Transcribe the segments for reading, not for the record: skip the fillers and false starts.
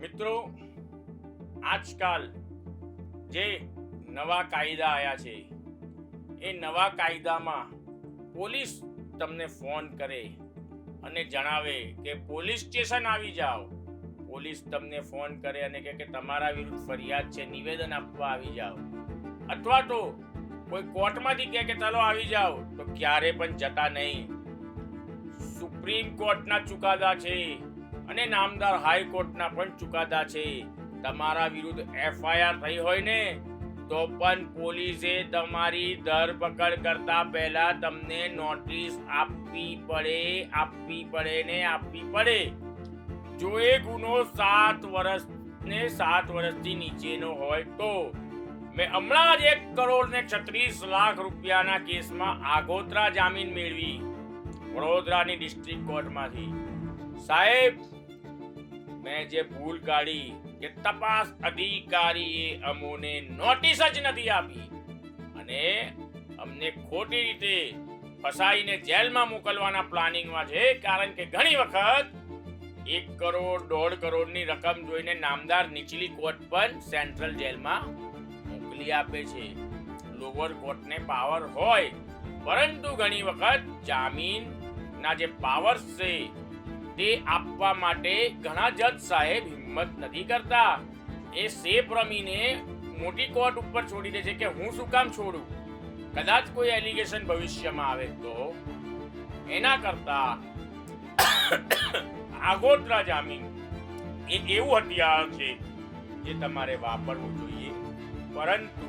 મિત્રો, આજકાલ જે નવા કાયદા આવ્યા છે એ નવા કાયદામાં પોલીસ તમને ફોન કરે અને જણાવે કે પોલીસ સ્ટેશન આવી જાઓ. પોલીસ તમને ફોન કરે અને કહે કે તમારા વિરુદ્ધ ફરિયાદ છે, નિવેદન આપવા આવી જાઓ. અથવા તો કોઈ કોર્ટમાંથી કહે કે ચાલો આવી જાઓ, તો ક્યારે પણ જતા નહીં. સુપ્રીમ કોર્ટના ચુકાદા છે અને નામદાર હાઈકોર્ટના પણ ચુકાદા છે. તમારા વિરુદ્ધ એફઆઈઆર થઈ હોય ને તો પણ પોલીસે તમારી ધરપકડ કરતા પહેલા તમને નોટિસ આપવી પડે. જો એ ગુનો 7 વર્ષથી નીચેનો હોય તો. મેં હમણાં જ 1,36,00,000 રૂપિયાના કેસમાં આગોતરા જામીન મેળવી વડોદરાની ડિસ્ટ્રિક્ટ કોર્ટમાંથી. સાહેબ, મેં જે ભૂલ કાઢી કે તપાસ અધિકારીએ અમોને નોટિસ જ નથી આપી અને અમને ખોટી રીતે ફસાઈને જેલમાં મોકલવાના પ્લાનિંગમાં છે. કારણ કે ઘણી વખત 1 કરોડ 1.5 કરોડની રકમ જોઈને નામદાર નીચલી કોર્ટ પણ સેન્ટ્રલ જેલમાં મોકલી આપે છે. લોઅર કોર્ટને પાવર હોય, પરંતુ ઘણી વખત જામીનના જે પાવર્સ છે તે આપવા માટે ઘણા જજ સાહેબ હિંમત નથી કરતા. એ સેફ રમીને મોટી કોર્ટ ઉપર છોડી દે છે કે હું શું કામ છોડું, કદાચ કોઈ એલિગેશન ભવિષ્યમાં આવે તો. એના કરતા આગોતરા જામીન એ એવું હથિયાર છે જે તમારે વાપરવું જોઈએ. પરંતુ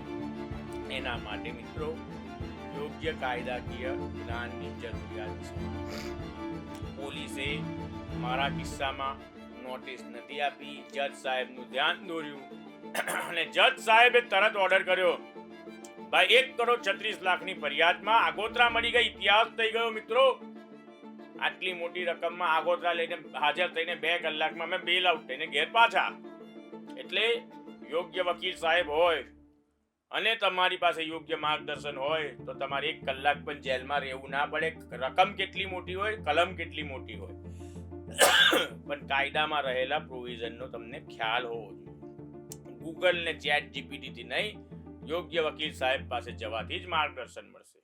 એના માટે મિત્રો યોગ્ય કાયદાકીય જ્ઞાનની જરૂરિયાત છે. પોલીસે મારા કિસ્સામાં નોટિસ નથી આપી, જજ સાહેબનું ધ્યાન દોર્યું અને જજ સાહેબે તરત ઓર્ડર કર્યો. ભાઈ 1,36,00,000ની ફરિયાદમાં આગોતરા મળી ગઈ. ઇતિહાસ થઈ ગયો મિત્રો. આટલી મોટી રકમમાં આગોતરા લઈને હાજર થઈને 2 કલાકમાં મેં બેલ આઉટ થઈને ઘેર પાછા. એટલે યોગ્ય વકીલ સાહેબ હોય અને તમારી પાસે યોગ્ય માર્ગદર્શન હોય તો તમારે 1 કલાક પણ જેલમાં રહેવું ના પડે. રકમ કેટલી મોટી હોય, કલમ કેટલી મોટી હોય, પણ કાયદામાં રહેલા પ્રોવિઝનનો તમને ખ્યાલ હોવો જોઈએ. ગૂગલ ને ચેટ જીપીટી થી નહીં, યોગ્ય વકીલ સાહેબ પાસે જવાથી જ માર્ગદર્શન મળશે.